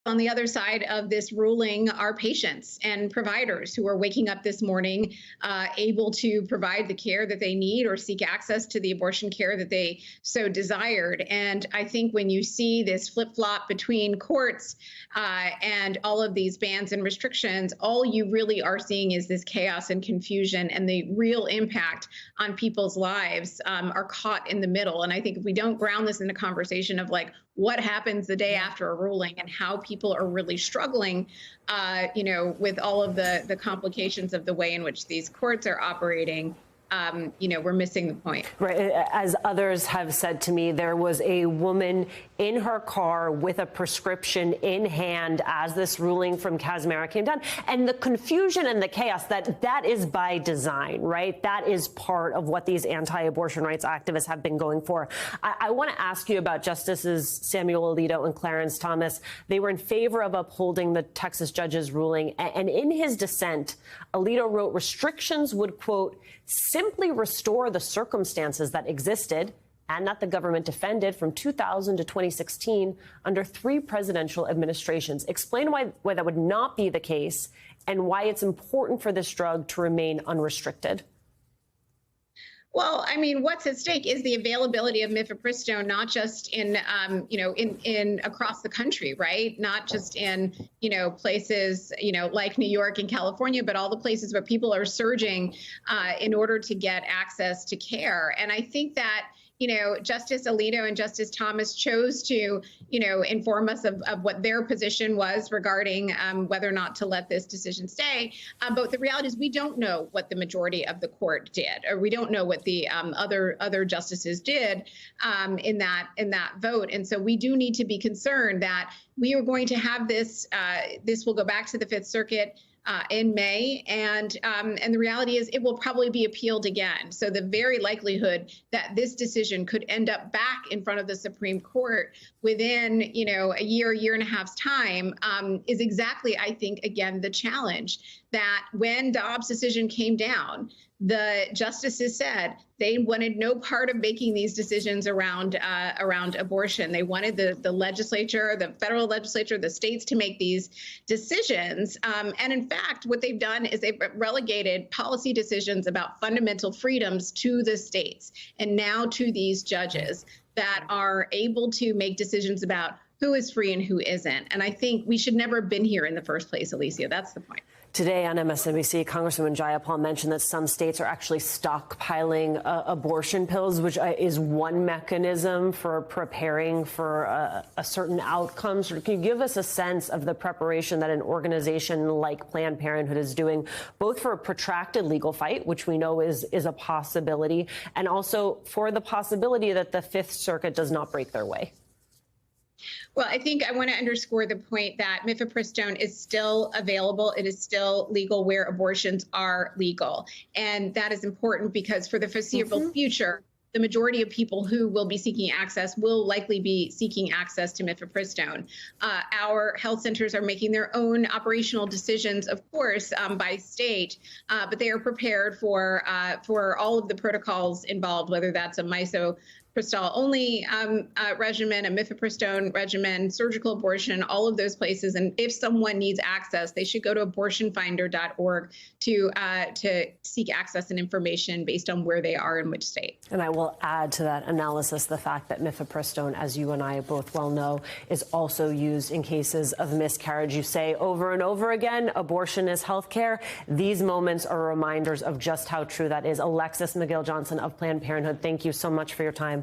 On the other side of this ruling are patients and providers who are waking up this morning able to provide the care that they need or seek access to the abortion care that they so desired. And I think when you see this flip-flop between courts and all of these bans and restrictions, all you really are seeing is this chaos and confusion, and the real impact on people's lives are caught in the middle. And I think if we don't ground this in a conversation of like what happens the day after a ruling and how people are really struggling, with all of the complications of the way in which these courts are operating, we're missing the point. Right. As others have said to me, there was a woman in her car with a prescription in hand as this ruling from Kazmira came down. And the confusion and the chaos, that is by design, right? That is part of what these anti-abortion rights activists have been going for. I want to ask you about Justices Samuel Alito and Clarence Thomas. They were in favor of upholding the Texas judge's ruling. And in his dissent, Alito wrote restrictions would, quote, simply restore the circumstances that existed and that the government defended from 2000 to 2016 under 3 presidential administrations. Explain why that would not be the case and why it's important for this drug to remain unrestricted. Well, I mean, what's at stake is the availability of mifepristone, not just in across the country, right? Not just in, places, like New York and California, but all the places where people are surging in order to get access to care. And I think that, Justice Alito and Justice Thomas chose to, inform us of what their position was regarding whether or not to let this decision stay. But the reality is we don't know what the majority of the court did, or we don't know what the other justices did in that vote. And so we do need to be concerned that we are going to have this. This will go back to the Fifth Circuit in May, and the reality is it will probably be appealed again. So the very likelihood that this decision could end up back in front of the Supreme Court within, a year and a half's time is exactly, I think, again, the challenge that when Dobbs' decision came down, the justices said they wanted no part of making these decisions around abortion. They wanted the legislature, the federal legislature, the states to make these decisions. And in fact, what they've done is they've relegated policy decisions about fundamental freedoms to the states and now to these judges that are able to make decisions about who is free and who isn't. And I think we should never have been here in the first place, Alicia. That's the point. Today on MSNBC, Congresswoman Jayapal mentioned that some states are actually stockpiling abortion pills, which is one mechanism for preparing for a certain outcome. So can you give us a sense of the preparation that an organization like Planned Parenthood is doing, both for a protracted legal fight, which we know is a possibility, and also for the possibility that the Fifth Circuit does not break their way? Well, I think I want to underscore the point that mifepristone is still available. It is still legal where abortions are legal. And that is important because for the foreseeable future, the majority of people who will be seeking access will likely be seeking access to mifepristone. Our health centers are making their own operational decisions, of course, by state, but they are prepared for all of the protocols involved, whether that's a misoprostol only regimen, a mifepristone regimen, surgical abortion, all of those places. And if someone needs access, they should go to abortionfinder.org to seek access and information based on where they are in which state. And I will add to that analysis the fact that mifepristone, as you and I both well know, is also used in cases of miscarriage. You say over and over again, abortion is health care. These moments are reminders of just how true that is. Alexis McGill Johnson of Planned Parenthood, thank you so much for your time.